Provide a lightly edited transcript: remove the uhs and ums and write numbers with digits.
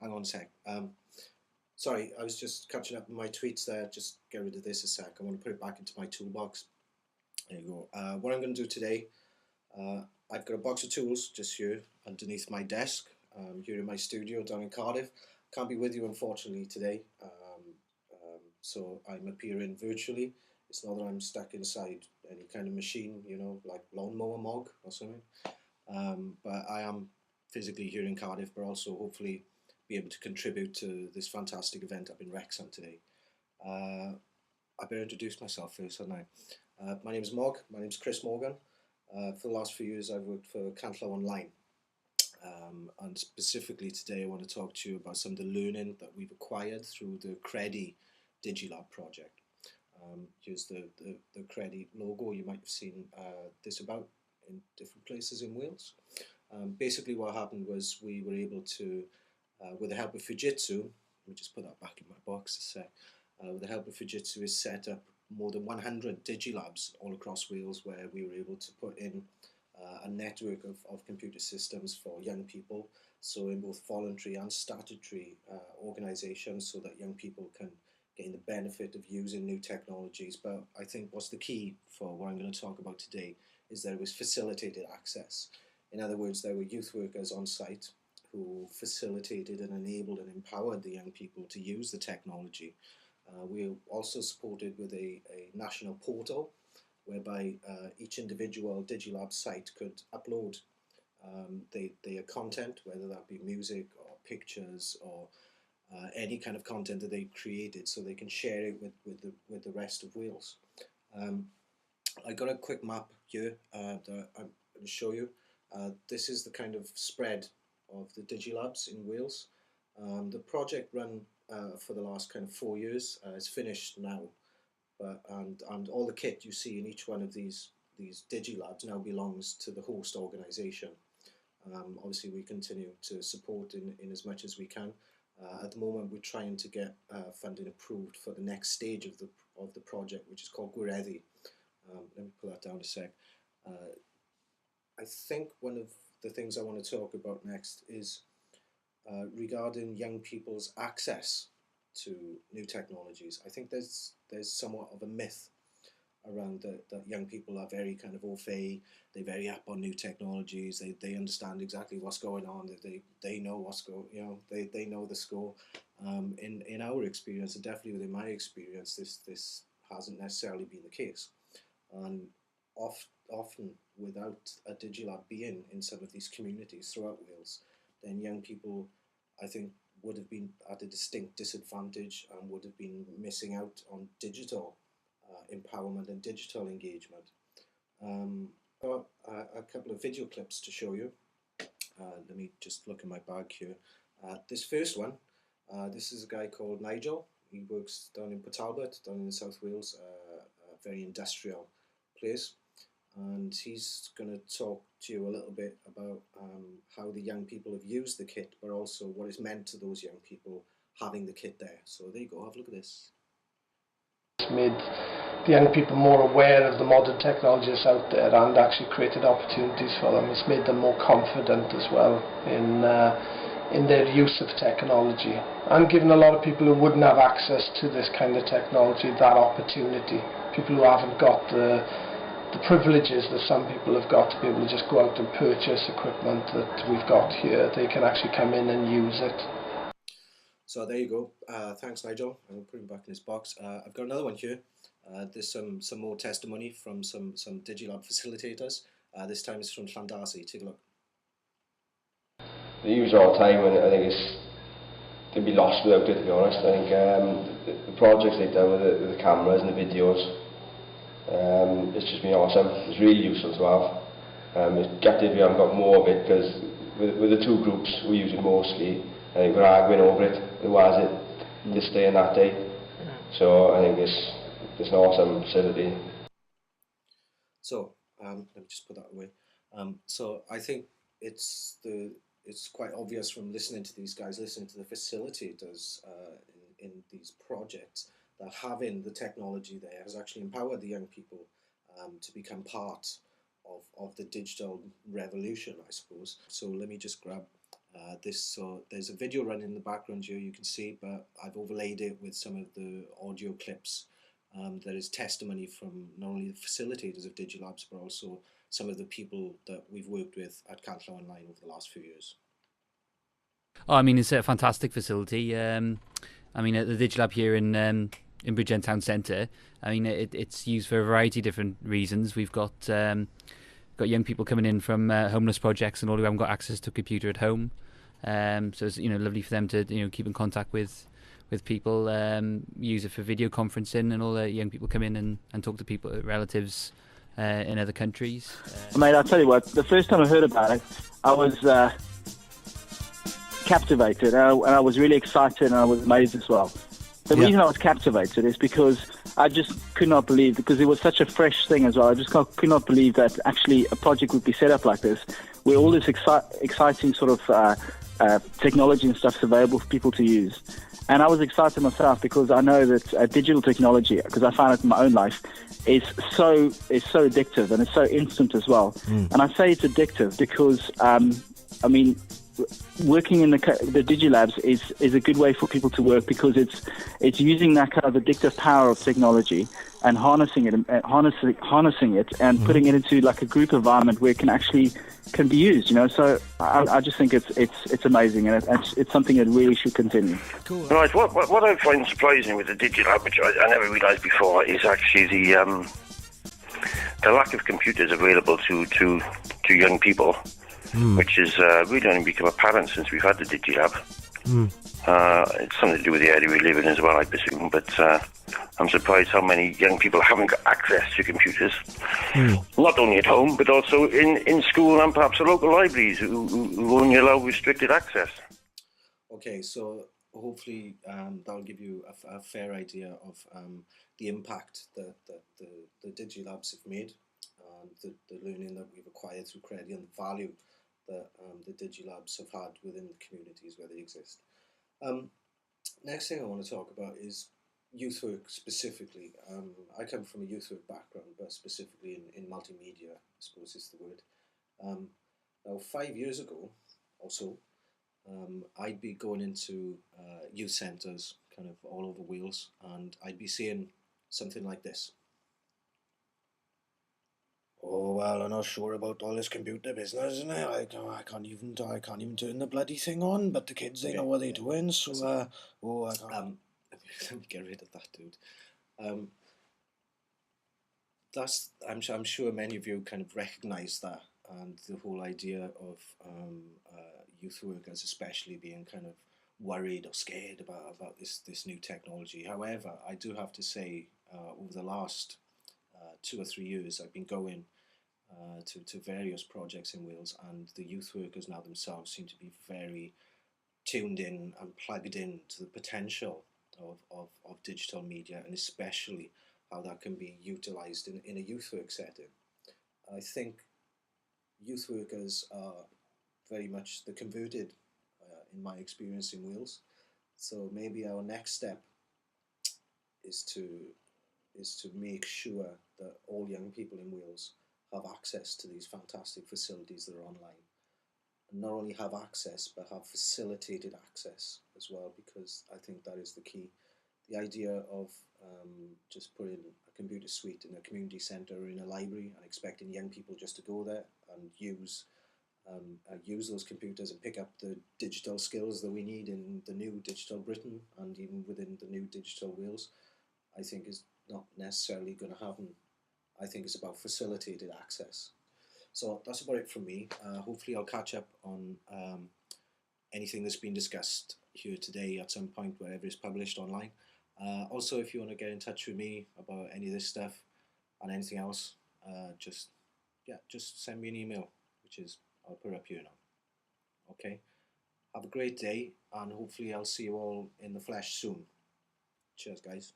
hang on a sec. Sorry, I was just catching up with my tweets there. Just get rid of this a sec. I want to put it back into my toolbox. There you go. What I'm going to do today, I've got a box of tools just here underneath my desk, here in my studio down in Cardiff. Can't be with you unfortunately today, so I'm appearing virtually. It's not that I'm stuck inside any kind of machine, you know, like lawnmower mog or something. But I am physically here in Cardiff, but also hopefully be able to contribute to this fantastic event up in Wrexham today. I better introduce myself first, hadn't I? My name is Mog. My name is Chris Morgan. For the last few years, I've worked for Canllaw Online. And specifically today, I want to talk to you about some of the learning that we've acquired through the Credi DigiLab project. Here's the Credi logo. You might have seen this about in different places in Wales. Basically what happened was we were able to, with the help of Fujitsu, let me just put that back in my box a sec, with the help of Fujitsu is set up more than 100 DigiLabs all across Wales where we were able to put in a network of computer systems for young people, so in both voluntary and statutory organisations, so that young people can gain the benefit of using new technologies. But I think what's the key for what I'm going to talk about today is that it was facilitated access. In other words, there were youth workers on site who facilitated and enabled and empowered the young people to use the technology. We were also supported with a national portal whereby each individual DigiLab site could upload their content, whether that be music or pictures or any kind of content that they've created, so they can share it with the rest of Wales. I got a quick map here that I'm going to show you. This is the kind of spread of the DigiLabs in Wales. The project ran for the last kind of 4 years. It's finished now, but and all the kit you see in each one of these DigiLabs now belongs to the host organisation. Obviously, we continue to support in as much as we can. At the moment, we're trying to get funding approved for the next stage of the project, which is called Gwireddu. Let me pull that down a sec. I think one of the things I want to talk about next is regarding young people's access to new technologies. I think there's somewhat of a myth around that young people are very kind of au fait, they're very up on new technologies, they understand exactly what's going on, they know what's going, you know, they know the score. In our experience, and definitely within my experience, this hasn't necessarily been the case. And often without a DigiLab being in some of these communities throughout Wales, then young people, I think, would have been at a distinct disadvantage and would have been missing out on digital empowerment and digital engagement. Got a couple of video clips to show you. Let me just look in my bag here. This first one, this is a guy called Nigel. He works down in Port Talbot, down in South Wales, a very industrial place. And he's going to talk to you a little bit about how the young people have used the kit, but also what it's meant to those young people having the kit there. So there you go, have a look at this. It's made the young people more aware of the modern technologies out there and actually created opportunities for them. It's made them more confident as well in their use of technology, and given a lot of people who wouldn't have access to this kind of technology that opportunity. People who haven't got the privileges that some people have got to be able to just go out and purchase equipment that we've got here, they can actually come in and use it. So there you go. Thanks, Nigel. I'm putting it back in this box. I've got another one here. There's some more testimony from some DigiLab facilitators. This time it's from Canllaw. Take a look. They use it all the time, and I think they'd be lost without it, to be honest. I think the projects they've done with the cameras and the videos, it's just been awesome. It's really useful to have. It's gutted we haven't got more of it, because with the two groups we use it mostly. I think we're arguing over it. Who has it this day and that day? So I think it's an awesome facility. So let me just put that away. So I think it's quite obvious from listening to these guys, listening to the facilitators in these projects, that having the technology there has actually empowered the young people to become part of the digital revolution, I suppose. So let me just grab So there's a video running in the background here you can see, but I've overlaid it with some of the audio clips that is testimony from not only the facilitators of Digilabs, but also some of the people that we've worked with at Canllaw Online over the last few years. Oh, I mean, it's a fantastic facility. I mean, at the Digilab here in Bridgend Town Centre, I mean, it's used for a variety of different reasons. We've got young people coming in from homeless projects and all who haven't got access to a computer at home. So it's lovely for them to keep in contact with people. Use it for video conferencing, and all the young people come in and talk to people, relatives in other countries. Mate, I'll tell you what. The first time I heard about it, I was captivated, and I was really excited, and I was amazed as well. The reason I was captivated is because I just could not believe, because it was such a fresh thing as well. I just could not believe that actually a project would be set up like this, where all this exciting sort of technology and stuff is available for people to use. And I was excited myself because I know that digital technology, because I found it in my own life, is so addictive, and it's so instant as well. And I say it's addictive because, I mean, working in the Digilabs is a good way for people to work, because it's using that kind of addictive power of technology and harnessing it and putting it into like a group environment where it can be used. So I just think it's amazing, and it's something that really should continue. Cool. Right. What I find surprising with the Digilab, which I never realised before, is actually the lack of computers available to young people. Which is really only become apparent since we've had the Digilab. It's something to do with the area we live in as well, I presume, but I'm surprised how many young people haven't got access to computers, not only at home, but also in school and perhaps at local libraries who only allow restricted access. Okay, so hopefully that'll give you a fair idea of the impact that the Digilabs have made, and the learning that we've acquired through credit, and the value that the Digilabs have had within the communities where they exist. Next thing I want to talk about is youth work specifically. I come from a youth work background, but specifically in multimedia, I suppose is the word. Now, 5 years ago or so, I'd be going into youth centres kind of all over Wales, and I'd be seeing something like this. Oh, well, I'm not sure about all this computer business, isn't it? I can't even turn the bloody thing on, but the kids, they know what they're doing, so, I can't. Let me get rid of that, dude. I'm sure many of you kind of recognise that, and the whole idea of youth workers especially being kind of worried or scared about this new technology. However, I do have to say, over the last 2 or 3 years, I've been going to various projects in Wales, and the youth workers now themselves seem to be very tuned in and plugged in to the potential of digital media, and especially how that can be utilised in a youth work setting. I think youth workers are very much the converted, in my experience in Wales. So maybe our next step is to make sure that all young people in Wales have access to these fantastic facilities that are online. And not only have access, but have facilitated access as well, because I think that is the key. The idea of just putting a computer suite in a community centre or in a library and expecting young people just to go there and use those computers and pick up the digital skills that we need in the new digital Britain and even within the new digital Wales, I think is not necessarily going to happen. I think it's about facilitated access. So that's about it from me. Hopefully I'll catch up on anything that's been discussed here today at some point wherever it's published online. Also, if you want to get in touch with me about any of this stuff and anything else, just send me an email, which is, I'll put it up here now. Okay, have a great day, and hopefully I'll see you all in the flesh soon. Cheers, guys.